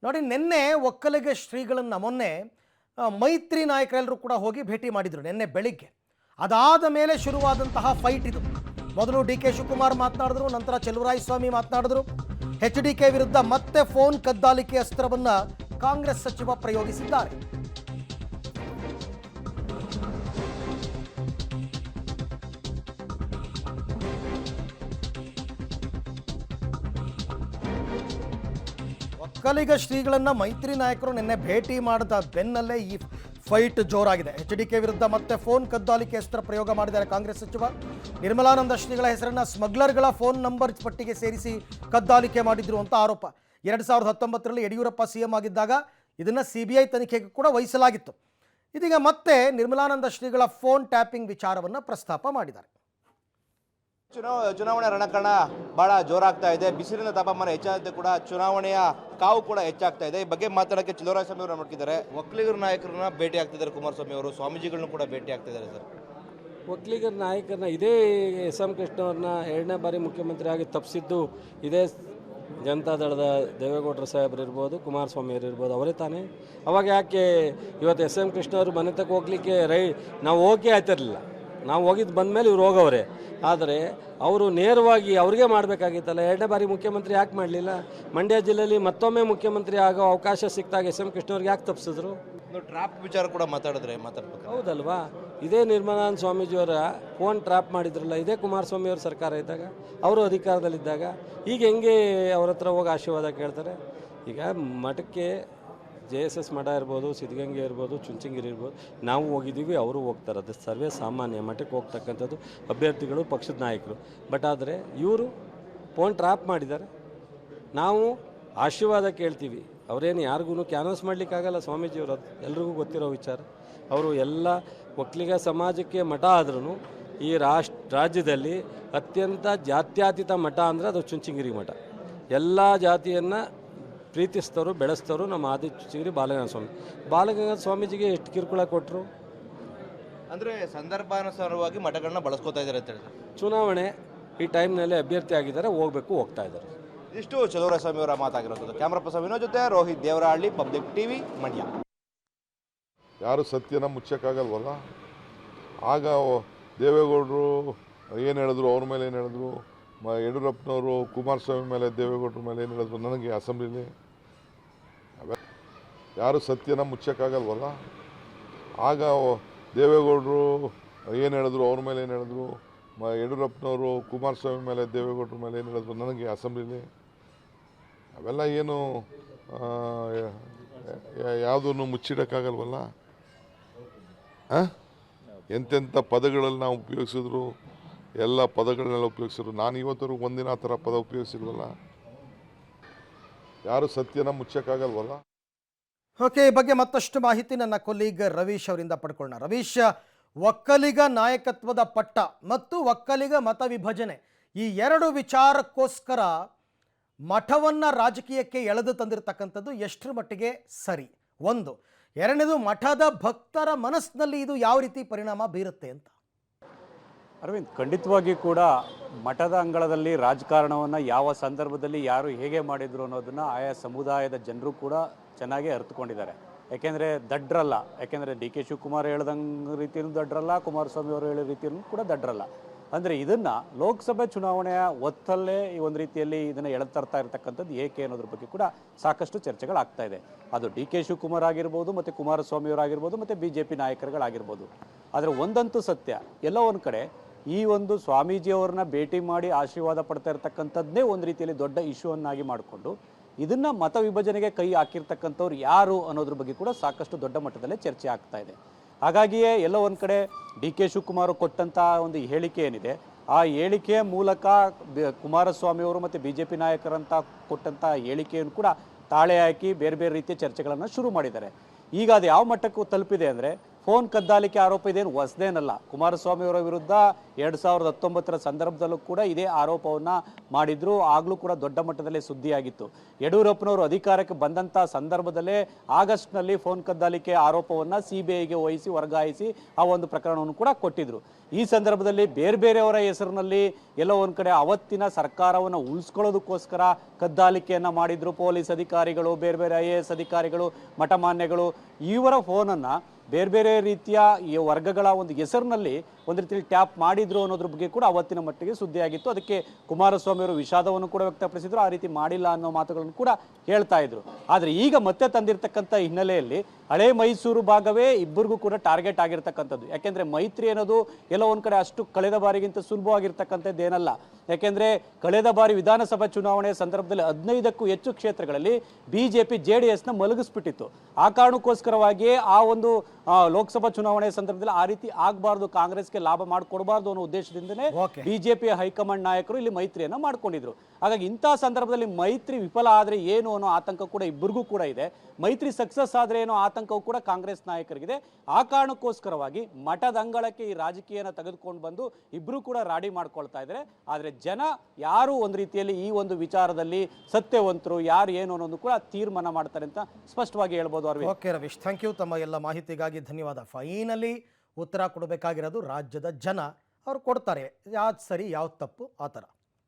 ನೋಡಿ ನಿನ್ನೆ ಒಕ್ಕಲಿಗ ಶ್ರೀಗಳನ್ನು ಮೊನ್ನೆ ಮೈತ್ರಿ ನಾಯಕರೆಲ್ಲರೂ ಕೂಡ ಹೋಗಿ ಭೇಟಿ ಮಾಡಿದರು ನಿನ್ನೆ ಬೆಳಿಗ್ಗೆ. ಅದಾದ ಮೇಲೆ ಶುರುವಾದಂತಹ ಫೈಟ್ ಇದು. ಮೊದಲು ಡಿ ಕೆ ಶಿವಕುಮಾರ್ ಮಾತನಾಡಿದ್ರು, ನಂತರ ಚೆಲುವರಾಯಸ್ವಾಮಿ ಮಾತನಾಡಿದ್ರು. ಎಚ್ ಡಿ ಕೆ ವಿರುದ್ಧ ಮತ್ತೆ ಫೋನ್ ಕದ್ದಾಲಿಕೆ ಅಸ್ತ್ರವನ್ನು ಕಾಂಗ್ರೆಸ್ ಸಚಿವ ಪ್ರಯೋಗಿಸಿದ್ದಾರೆ. ಒಕ್ಕಲಿಗ ಶ್ರೀಗಳನ್ನ ಮೈತ್ರಿ ನಾಯಕರು ನಿನ್ನೆ ಭೇಟಿ ಮಾಡಿದ ಬೆನ್ನಲ್ಲೇ ಈ ಫೈಟ್ ಜೋರಾಗಿದೆ. ಎಚ್ ಡಿ ಕೆ ವಿರುದ್ಧ ಮತ್ತೆ ಫೋನ್ ಕದ್ದಾಲಿಕೆ ಅಸ್ತ್ರ ಪ್ರಯೋಗ ಮಾಡಿದ್ದಾರೆ ಕಾಂಗ್ರೆಸ್ ಸಚಿವ. ನಿರ್ಮಲಾನಂದ ಶ್ರೀಗಳ ಹೆಸರನ್ನ ಸ್ಮಗ್ಲರ್ಗಳ ಫೋನ್ ನಂಬರ್ ಪಟ್ಟಿಗೆ ಸೇರಿಸಿ ಕದ್ದಾಲಿಕೆ ಮಾಡಿದ್ರು ಅಂತ ಆರೋಪ. 2019ರಲ್ಲಿ ಯಡಿಯೂರಪ್ಪ ಸಿಎಂ ಆಗಿದ್ದಾಗ ಇದನ್ನ CBI ತನಿಖೆಗೆ ಕೂಡ ವಹಿಸಲಾಗಿತ್ತು. ಇದೀಗ ಮತ್ತೆ ನಿರ್ಮಲಾನಂದ ಶ್ರೀಗಳ ಫೋನ್ ಟ್ಯಾಪಿಂಗ್ ವಿಚಾರವನ್ನು ಪ್ರಸ್ತಾಪ ಮಾಡಿದ್ದಾರೆ. ಚುನಾವಣೆ ರಣಕಣ ಬಹಳ ಜೋರಾಗ್ತಾ ಇದೆ. ಬಿಸಿಲಿನ ತಾಪಮಾನ ಹೆಚ್ಚಾದಂತೆ ಕೂಡ ಚುನಾವಣೆಯ ಕಾವು ಕೂಡ ಹೆಚ್ಚಾಗ್ತಾ ಇದೆ. ಈ ಬಗ್ಗೆ ಮಾತಾಡೋಕ್ಕೆ ಚೆಲುವರಾಯಸ್ವಾಮಿ ಅವರು ನೋಡ್ತಿದ್ದಾರೆ. ಒಕ್ಕಲಿಗರ ನಾಯಕರನ್ನ ಭೇಟಿ ಆಗ್ತಿದ್ದಾರೆ ಕುಮಾರಸ್ವಾಮಿ ಅವರು, ಸ್ವಾಮೀಜಿಗಳನ್ನ ಕೂಡ ಭೇಟಿ ಆಗ್ತಿದ್ದಾರೆ. ಸರ್, ಒಕ್ಕಲಿಗರ ನಾಯಕರನ್ನ ಇದೇ ಎಸ್.ಎಂ. ಕೃಷ್ಣ ಅವ್ರನ್ನ 2ನೇ ಬಾರಿ ಮುಖ್ಯಮಂತ್ರಿ ಆಗಿ ತಪ್ಪಿಸಿದ್ದು ಇದೇ ಜನತಾದಳದ ದೇವೇಗೌಡರ ಸಾಹೇಬರು ಇರ್ಬೋದು, ಕುಮಾರಸ್ವಾಮಿ ಅವರು ಇರ್ಬೋದು, ಅವರೇ ತಾನೇ. ಅವಾಗ ಯಾಕೆ ಇವತ್ತು ಎಸ್.ಎಂ. ಕೃಷ್ಣ ಅವರು ಮನೆ ತಕ್ಕ ಹೋಗ್ಲಿಕ್ಕೆ ನಾವು ಹೋಗೇ ಆಯ್ತಿರಲಿಲ್ಲ. ನಾವು ಹೋಗಿದ್ದು ಬಂದ ಮೇಲೆ ಇವ್ರು ಹೋಗವ್ರೆ. ಆದರೆ ಅವರು ನೇರವಾಗಿ ಅವ್ರಿಗೆ ಮಾಡಬೇಕಾಗಿತ್ತಲ್ಲ. 2ನೇ ಬಾರಿ ಮುಖ್ಯಮಂತ್ರಿ ಯಾಕೆ ಮಾಡಲಿಲ್ಲ? ಮಂಡ್ಯ ಜಿಲ್ಲೆಯಲ್ಲಿ ಮತ್ತೊಮ್ಮೆ ಮುಖ್ಯಮಂತ್ರಿ ಆಗೋ ಅವಕಾಶ ಸಿಕ್ತಾಗ ಎಸ್.ಎಂ. ಕೃಷ್ಣ ಅವ್ರಿಗೆ ಯಾಕೆ ತಪ್ಪಿಸಿದ್ರು? ಟ್ರಾಪ್ ವಿಚಾರ ಕೂಡ ಮಾತಾಡಬೇಕು. ಹೌದಲ್ವಾ? ಇದೇ ನಿರ್ಮಲಾನಂದ ಸ್ವಾಮೀಜಿಯವರ ಫೋನ್ ಟ್ರ್ಯಾಪ್ ಮಾಡಿದ್ರಲ್ಲ, ಇದೇ ಕುಮಾರಸ್ವಾಮಿ ಅವ್ರ ಸರ್ಕಾರ ಇದ್ದಾಗ, ಅವರು ಅಧಿಕಾರದಲ್ಲಿದ್ದಾಗ. ಈಗ ಹೆಂಗೆ ಅವ್ರ ಹತ್ರ ಹೋಗಿ ಆಶೀರ್ವಾದ ಕೇಳ್ತಾರೆ? ಈಗ ಮಠಕ್ಕೆ JSS ಮಠ ಇರ್ಬೋದು, ಸಿದ್ಧಗಂಗೆ ಇರ್ಬೋದು, ಚುಂಚನಗಿರಿ ಇರ್ಬೋದು, ನಾವು ಹೋಗಿದ್ದೀವಿ, ಅವರು ಹೋಗ್ತಾರೆ. ಅದು ಸರ್ವೇ ಸಾಮಾನ್ಯ. ಮಠಕ್ಕೆ ಹೋಗ್ತಕ್ಕಂಥದ್ದು ಅಭ್ಯರ್ಥಿಗಳು, ಪಕ್ಷದ ನಾಯಕರು. ಬಟ್ ಆದರೆ ಇವರು ಫೋನ್ ಟ್ರ್ಯಾಪ್ ಮಾಡಿದ್ದಾರೆ. ನಾವು ಆಶೀರ್ವಾದ ಕೇಳ್ತೀವಿ. ಅವರೇನು ಯಾರಿಗೂ ಕ್ಯಾನ್ವಸ್ ಮಾಡಲಿಕ್ಕಾಗಲ್ಲ. ಸ್ವಾಮೀಜಿಯವರು ಎಲ್ರಿಗೂ ಗೊತ್ತಿರೋ ವಿಚಾರ. ಅವರು ಎಲ್ಲ ಒಕ್ಕಲಿಗ ಸಮಾಜಕ್ಕೆ ಮಠ ಆದ್ರೂ ಈ ರಾಜ್ಯದಲ್ಲಿ ಅತ್ಯಂತ ಜಾತ್ಯತೀತ ಮಠ ಅಂದರೆ ಅದು ಚುಂಚನಗಿರಿ ಮಠ. ಎಲ್ಲ ಜಾತಿಯನ್ನು ಪ್ರೀತಿಸ್ತವರು, ಬೆಳೆಸ್ತವರು ನಮ್ಮ ಆದಿ ಚುಂಚನಗಿರಿ ಬಾಲಗಂಗಾಧರ ಸ್ವಾಮಿ. ಬಾಲಗಂಗಾಧರ ಸ್ವಾಮೀಜಿಗೆ ಎಷ್ಟು ಕಿರುಕುಳ ಕೊಟ್ಟರು? ಅಂದರೆ ಸಂದರ್ಭಾನುಸಾರವಾಗಿ ಮಠಗಳನ್ನ ಬಳಸ್ಕೋತಾ ಇದ್ದಾರೆ ಅಂತ ಹೇಳಿದ್ರೆ. ಚುನಾವಣೆ ಈ ಟೈಮ್ನಲ್ಲಿ ಅಭ್ಯರ್ಥಿ ಆಗಿದ್ದಾರೆ, ಹೋಗ್ತಾ ಇದ್ದಾರೆ. ಇಷ್ಟು ಚೆಲುವರಾಯಸ್ವಾಮಿ ಅವರ ಮಾತಾಗಿರೋದು. ಕ್ಯಾಮ್ರಾ ಪರ್ಸನ್ ವಿನೋದ್ ಜೊತೆ ರೋಹಿತ್ ದೇವರಹಳ್ಳಿ, ಪಬ್ಲಿಕ್ ಟಿವಿ, ಮಂಡ್ಯ. ಯಾರು ಸತ್ಯನ ಮುಚ್ಚಕ್ಕಾಗಲ್ವಲ್ಲ. ಆಗ ದೇವೇಗೌಡರು ಏನು ಹೇಳಿದ್ರು, ಅವ್ರ ಮೇಲೆ ಏನು ಹೇಳಿದ್ರು, ಯಡಿಯೂರಪ್ಪನವರು ಕುಮಾರಸ್ವಾಮಿ ಮೇಲೆ, ದೇವೇಗೌಡರ ಮೇಲೆ ಏನು ಹೇಳಿದ್ರು ನನಗೆ ಅಸೆಂಬ್ಲಿಲಿ. ಯಾರು ಸತ್ಯನ ಮುಚ್ಚಕ್ಕಾಗಲ್ವಲ್ಲ. ಆಗ ದೇವೇಗೌಡರು ಏನು ಹೇಳಿದ್ರು, ಅವ್ರ ಮೇಲೆ ಏನು ಹೇಳಿದ್ರು, ಯಡಿಯೂರಪ್ಪನವರು ಕುಮಾರಸ್ವಾಮಿ ಮೇಲೆ, ದೇವೇಗೌಡರ ಮೇಲೆ ಏನು ಹೇಳಿದ್ರು ನನಗೆ ಅಸೆಂಬ್ಲಿಲಿ. ಅವೆಲ್ಲ ಏನು ಯಾವುದನ್ನು ಮುಚ್ಚಿಡೋಕ್ಕಾಗಲ್ವಲ್ಲ. ಎಂತೆಂಥ ಪದಗಳಲ್ಲಿ ನಾವು ಉಪಯೋಗಿಸಿದ್ರು, ಎಲ್ಲ ಪದಗಳನ್ನೆಲ್ಲ ಉಪಯೋಗಿಸಿದ್ರು. ನಾನು ಇವತ್ತವರೆಗೂ ಒಂದಿನ ಆ ಥರ ಪದ ಉಪಯೋಗಿಸಿಲ್ವಲ್ಲ. ಯಾರು ಸತ್ಯನ ಮುಚ್ಚಕ್ಕಾಗಲ್ವಲ್ಲ. ಓಕೆ, ಈ ಬಗ್ಗೆ ಮತ್ತಷ್ಟು ಮಾಹಿತಿ ನನ್ನ ಕೊಲೀಗ್ ರವೀಶ್ ಅವರಿಂದ ಪಡ್ಕೊಳ್ಳೋಣ. ರವೀಶ್, ಒಕ್ಕಲಿಗ ನಾಯಕತ್ವದ ಪಟ್ಟ ಮತ್ತು ಒಕ್ಕಲಿಗ ಮತ ವಿಭಜನೆ, ಈ ಎರಡು ವಿಚಾರಕ್ಕೋಸ್ಕರ ಮಠವನ್ನು ರಾಜಕೀಯಕ್ಕೆ ಎಳೆದು ತಂದಿರತಕ್ಕಂಥದ್ದು ಎಷ್ಟರ ಮಟ್ಟಿಗೆ ಸರಿ? ಒಂದು. ಎರಡನೇದು, ಮಠದ ಭಕ್ತರ ಮನಸ್ಸಿನಲ್ಲಿ ಇದು ಯಾವ ರೀತಿ ಪರಿಣಾಮ ಬೀರುತ್ತೆ ಅಂತ? ಅರವಿಂದ್, ಖಂಡಿತವಾಗಿ ಕೂಡ ಮಠದ ಅಂಗಳದಲ್ಲಿ ರಾಜಕಾರಣವನ್ನು ಯಾವ ಸಂದರ್ಭದಲ್ಲಿ ಯಾರು ಹೇಗೆ ಮಾಡಿದ್ರು ಅನ್ನೋದನ್ನು ಆಯಾ ಸಮುದಾಯದ ಜನರು ಕೂಡ ಚೆನ್ನಾಗಿ ಅರ್ಥಕೊಂಡಿದ್ದಾರೆ. ಯಾಕೆಂದರೆ ದಡ್ರಲ್ಲ. ಯಾಕೆಂದರೆ ಡಿ ಕೆ ಶಿವಕುಮಾರ್ ಹೇಳ್ದಂಗೆ ರೀತಿಯೂ ದಡ್ರಲ್ಲ, ಕುಮಾರಸ್ವಾಮಿ ಅವರು ಹೇಳೋ ರೀತಿಯೂ ಕೂಡ ದಡ್ರಲ್ಲ. ಅಂದರೆ ಇದನ್ನು ಲೋಕಸಭೆ ಚುನಾವಣೆಯ ಹೊತ್ತಲ್ಲೇ ಈ ಒಂದು ರೀತಿಯಲ್ಲಿ ಇದನ್ನು ಎಳೆತರ್ತಾ ಇರತಕ್ಕಂಥದ್ದು ಏಕೆ ಅನ್ನೋದ್ರ ಬಗ್ಗೆ ಕೂಡ ಸಾಕಷ್ಟು ಚರ್ಚೆಗಳಾಗ್ತಾ ಇದೆ. ಅದು ಡಿ ಕೆ ಶಿವಕುಮಾರ್ ಆಗಿರ್ಬೋದು, ಮತ್ತು ಕುಮಾರಸ್ವಾಮಿಯವರಾಗಿರ್ಬೋದು, ಮತ್ತು BJP ನಾಯಕರುಗಳಾಗಿರ್ಬೋದು. ಆದರೆ ಒಂದಂತೂ ಸತ್ಯ, ಎಲ್ಲೋ ಒಂದು ಕಡೆ ಈ ಒಂದು ಸ್ವಾಮೀಜಿಯವ್ರನ್ನ ಭೇಟಿ ಮಾಡಿ ಆಶೀರ್ವಾದ ಪಡ್ತಾ ಇರ್ತಕ್ಕಂಥದ್ದೇ ಒಂದು ರೀತಿಯಲ್ಲಿ ದೊಡ್ಡ ಇಶ್ಯೂವನ್ನಾಗಿ ಮಾಡಿಕೊಂಡು ಇದನ್ನು ಮತ ವಿಭಜನೆಗೆ ಕೈ ಹಾಕಿರ್ತಕ್ಕಂಥವ್ರು ಯಾರು ಅನ್ನೋದ್ರ ಬಗ್ಗೆ ಕೂಡ ಸಾಕಷ್ಟು ದೊಡ್ಡ ಮಟ್ಟದಲ್ಲೇ ಚರ್ಚೆ ಆಗ್ತಾ ಇದೆ. ಹಾಗಾಗಿಯೇ ಎಲ್ಲೋ ಒಂದು ಕಡೆ ಡಿ ಕೆ ಶಿವಕುಮಾರ್ ಕೊಟ್ಟಂಥ ಒಂದು ಹೇಳಿಕೆ ಏನಿದೆ, ಆ ಹೇಳಿಕೆಯ ಮೂಲಕ ಕುಮಾರಸ್ವಾಮಿಯವರು ಮತ್ತು BJP ನಾಯಕರಂತ ಕೊಟ್ಟಂಥ ಹೇಳಿಕೆಯನ್ನು ಕೂಡ ತಾಳೆ ಹಾಕಿ ಬೇರೆ ಬೇರೆ ರೀತಿಯ ಚರ್ಚೆಗಳನ್ನು ಶುರು ಮಾಡಿದ್ದಾರೆ. ಈಗ ಅದು ಯಾವ ಮಟ್ಟಕ್ಕೂ ತಲುಪಿದೆ ಅಂದರೆ, ಫೋನ್ ಕದ್ದಾಲಿಕೆ ಆರೋಪ ಇದೇನು ಹೊಸದೇನಲ್ಲ. ಕುಮಾರಸ್ವಾಮಿ ಅವರ ವಿರುದ್ಧ 2019 ಸಂದರ್ಭದಲ್ಲೂ ಕೂಡ ಇದೇ ಆರೋಪವನ್ನ ಮಾಡಿದ್ರು. ಆಗ್ಲೂ ಕೂಡ ದೊಡ್ಡ ಮಟ್ಟದಲ್ಲಿ ಸುದ್ದಿಯಾಗಿತ್ತು. ಯಡಿಯೂರಪ್ಪನವರು ಅಧಿಕಾರಕ್ಕೆ ಬಂದಂತ ಸಂದರ್ಭದಲ್ಲೇ ಆಗಸ್ಟ್ನಲ್ಲಿ ಫೋನ್ ಕದ್ದಾಲಿಕೆ ಆರೋಪವನ್ನ CBIಗೆ ವಹಿಸಿ ವರ್ಗಾಯಿಸಿ ಆ ಒಂದು ಪ್ರಕರಣವನ್ನು ಕೂಡ ಕೊಟ್ಟಿದ್ರು. ಈ ಸಂದರ್ಭದಲ್ಲಿ ಬೇರೆ ಬೇರೆಯವರ ಹೆಸರಿನಲ್ಲಿ ಎಲ್ಲೋ ಒಂದ್ ಕಡೆ ಅವತ್ತಿನ ಸರ್ಕಾರವನ್ನು ಉಳಿಸ್ಕೊಳ್ಳೋದಕ್ಕೋಸ್ಕರ ಕದ್ದಾಲಿಕೆಯನ್ನ ಮಾಡಿದ್ರು. ಪೊಲೀಸ್ ಅಧಿಕಾರಿಗಳು, ಬೇರೆ ಬೇರೆ IAS ಅಧಿಕಾರಿಗಳು, ಮಠಮಾನ್ಯಗಳು ಇವರ ಫೋನನ್ನ ಬೇರೆ ಬೇರೆ ರೀತಿಯ ಈ ವರ್ಗಗಳ ಒಂದು ಹೆಸರಿನಲ್ಲಿ ಒಂದು ರೀತಿಯಲ್ಲಿ ಟ್ಯಾಪ್ ಮಾಡಿದ್ರು ಅನ್ನೋದ್ರ ಬಗ್ಗೆ ಕೂಡ ಅವತ್ತಿನ ಮಟ್ಟಿಗೆ ಸುದ್ದಿಯಾಗಿತ್ತು. ಅದಕ್ಕೆ ಕುಮಾರಸ್ವಾಮಿ ಅವರು ವಿಷಾದವನ್ನು ಕೂಡ ವ್ಯಕ್ತಪಡಿಸಿದ್ರು. ಆ ರೀತಿ ಮಾಡಿಲ್ಲ ಅನ್ನೋ ಮಾತುಗಳನ್ನು ಕೂಡ ಹೇಳ್ತಾ ಇದ್ರು. ಆದರೆ ಈಗ ಮತ್ತೆ ತಂದಿರತಕ್ಕಂಥ ಹಿನ್ನೆಲೆಯಲ್ಲಿ ಹಳೆ ಮೈಸೂರು ಭಾಗವೇ ಇಬ್ಬರಿಗೂ ಕೂಡ ಟಾರ್ಗೆಟ್ ಆಗಿರ್ತಕ್ಕಂಥದ್ದು. ಯಾಕೆಂದ್ರೆ ಮೈತ್ರಿ ಅನ್ನೋದು ಎಲ್ಲೋ ಒಂದ್ ಕಡೆ ಅಷ್ಟು ಕಳೆದ ಬಾರಿಗಿಂತ ಸುಲಭವಾಗಿರ್ತಕ್ಕಂಥದ್ದೇನಲ್ಲ. ಯಾಕೆಂದ್ರೆ ಕಳೆದ ಬಾರಿ ವಿಧಾನಸಭಾ ಚುನಾವಣೆಯ ಸಂದರ್ಭದಲ್ಲಿ 15ಕ್ಕೂ ಹೆಚ್ಚು ಕ್ಷೇತ್ರಗಳಲ್ಲಿ BJP JDS ನ ಮಲಗಿಸ್ಬಿಟ್ಟಿತ್ತು. ಆ ಕಾರಣಕ್ಕೋಸ್ಕರವಾಗಿಯೇ ಆ ಒಂದು ಲೋಕಸಭಾ ಚುನಾವಣೆಯ ಸಂದರ್ಭದಲ್ಲಿ ಆ ರೀತಿ ಆಗಬಾರ್ದು, ಕಾಂಗ್ರೆಸ್ಗೆ ಲಾಭ ಮಾಡಿಕೊಡಬಾರ್ದು ಅನ್ನೋ ಉದ್ದೇಶದಿಂದನೇ BJP ಹೈಕಮಾಂಡ್ ನಾಯಕರು ಇಲ್ಲಿ ಮೈತ್ರಿಯನ್ನ ಮಾಡ್ಕೊಂಡಿದ್ರು. ಹಾಗಾಗಿ ಇಂತಹ ಸಂದರ್ಭದಲ್ಲಿ ಮೈತ್ರಿ ವಿಫಲ ಆದ್ರೆ ಏನು ಅನ್ನೋ ಆತಂಕ ಕೂಡ ಇಬ್ಬರಿಗೂ ಕೂಡ ಇದೆ. ಮೈತ್ರಿ ಸಕ್ಸಸ್ ಆದ್ರೆ ಏನೋ ಆತಂಕವೂ ಕೂಡ ಕಾಂಗ್ರೆಸ್ ನಾಯಕರಿಗಿದೆ. ಆ ಕಾರಣಕ್ಕೋಸ್ಕರವಾಗಿ ಮಠದ ಅಂಗಳಕ್ಕೆ ಈ ರಾಜಕೀಯನ ತೆಗೆದುಕೊಂಡು ಬಂದು ಇಬ್ರು ಕೂಡ ರಾಡಿ ಮಾಡ್ಕೊಳ್ತಾ ಇದ್ದಾರೆ. ಆದ್ರೆ ಜನ ಯಾರು ಒಂದು ರೀತಿಯಲ್ಲಿ ಈ ಒಂದು ವಿಚಾರದಲ್ಲಿ ಸತ್ಯವಂತರು ಯಾರು ಏನು ಅನ್ನೋದು ಕೂಡ ತೀರ್ಮಾನ ಮಾಡ್ತಾರೆ ಅಂತ ಸ್ಪಷ್ಟವಾಗಿ ಹೇಳ್ಬೋದು. Okay Ravish, thank you. ತಮ್ಮ ಎಲ್ಲ ಮಾಹಿತಿಗಾಗಿ ಧನ್ಯವಾದ. ಫೈನಲಿ ಉತ್ತರ ಕೊಡಬೇಕಾಗಿರೋದು ರಾಜ್ಯದ ಜನ. ಅವ್ರು ಕೊಡ್ತಾರೆ, ಯಾವ್ದು ಸರಿ ಯಾವ್ದು ತಪ್ಪು ಆ ಥರ.